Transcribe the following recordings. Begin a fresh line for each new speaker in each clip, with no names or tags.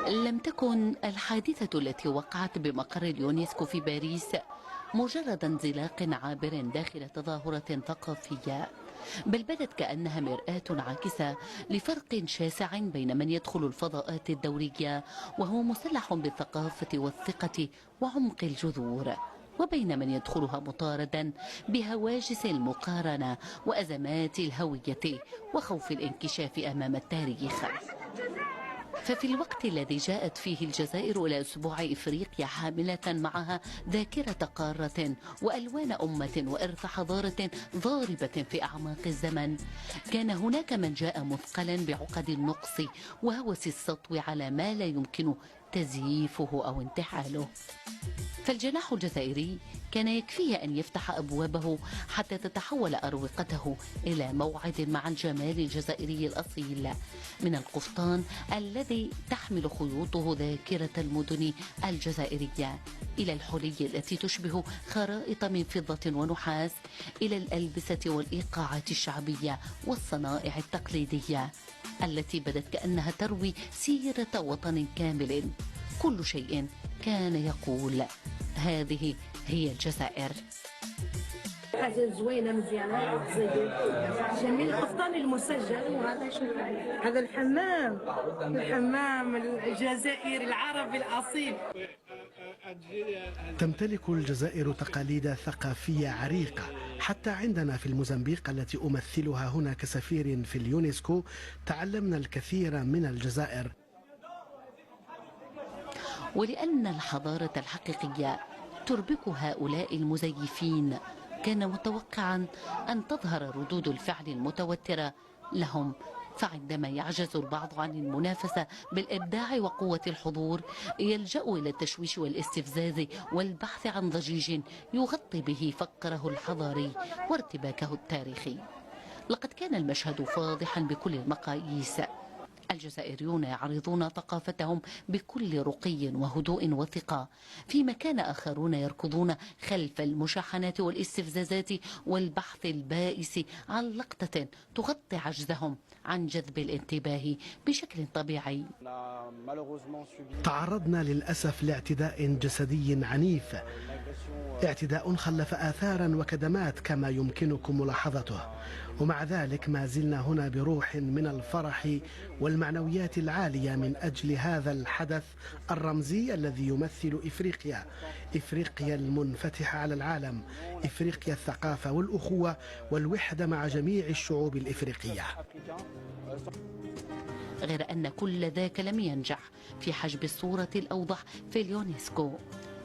لم تكن الحادثة التي وقعت بمقر اليونسكو في باريس مجرد انزلاق عابر داخل تظاهرة ثقافية، بل بدت كأنها مرآة عاكسة لفرق شاسع بين من يدخل الفضاءات الدورية وهو مسلح بالثقافة والثقة وعمق الجذور، وبين من يدخلها مطاردا بهواجس المقارنة وأزمات الهوية وخوف الانكشاف أمام التاريخ. ففي الوقت الذي جاءت فيه الجزائر إلى أسبوع إفريقيا حاملة معها ذاكرة قارة وألوان أمة وإرث حضارة ضاربة في أعماق الزمن، كان هناك من جاء مثقلا بعقد النقص وهوس السطو على ما لا يمكن تزييفه أو انتحاله. فالجناح الجزائري كان يكفيه أن يفتح أبوابه حتى تتحول أروقته إلى موعد مع الجمال الجزائري الأصيل، من القفطان الذي تحمل خيوطه ذاكرة المدن الجزائرية، إلى الحلي التي تشبه خرائط من فضة ونحاس، إلى الألبسة والإيقاعات الشعبية والصنائع التقليدية التي بدت كأنها تروي سيرة وطن كامل. كل شيء كان يقول هذه هي الجزائر.
حاجة زوينة مزيانة جميل القفطان المسجل. وهذا شوف هذا الحمام الجزائري العربي الأصيل.
تمتلك الجزائر تقاليد ثقافية عريقة، حتى عندنا في الموزمبيق التي أمثلها هنا كسفير في اليونسكو تعلمنا الكثير من الجزائر.
ولأن الحضارة الحقيقية تربك هؤلاء المزيفين، كان متوقعا أن تظهر ردود الفعل المتوترة لهم، فعندما يعجز البعض عن المنافسة بالإبداع وقوة الحضور يلجأ إلى التشويش والاستفزاز والبحث عن ضجيج يغطي به فقره الحضاري وارتباكه التاريخي. لقد كان المشهد فاضحا بكل المقاييس، الجزائريون يعرضون ثقافتهم بكل رقي وهدوء وثقة، فيما كان آخرون يركضون خلف المشاحنات والاستفزازات والبحث البائس عن لقطة تغطي عجزهم عن جذب الانتباه بشكل طبيعي.
تعرضنا للأسف لاعتداء جسدي عنيف، اعتداء خلف آثارا وكدمات كما يمكنكم ملاحظته، ومع ذلك ما زلنا هنا بروح من الفرح والمعنويات العالية من أجل هذا الحدث الرمزي الذي يمثل إفريقيا المنفتحة على العالم، إفريقيا الثقافة والأخوة والوحدة مع جميع الشعوب الإفريقية.
غير أن كل ذاك لم ينجح في حجب الصورة الأوضح في اليونسكو.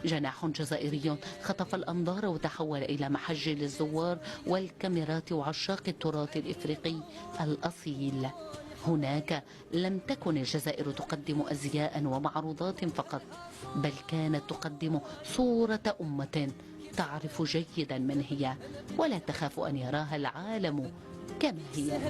جناح جزائري خطف الأنظار وتحول إلى محج للزوار والكاميرات وعشاق التراث الإفريقي الأصيل. هناك لم تكن الجزائر تقدم أزياء ومعروضات فقط، بل كانت تقدم صورة أمة تعرف جيدا من هي ولا تخاف أن يراها العالم كما هي.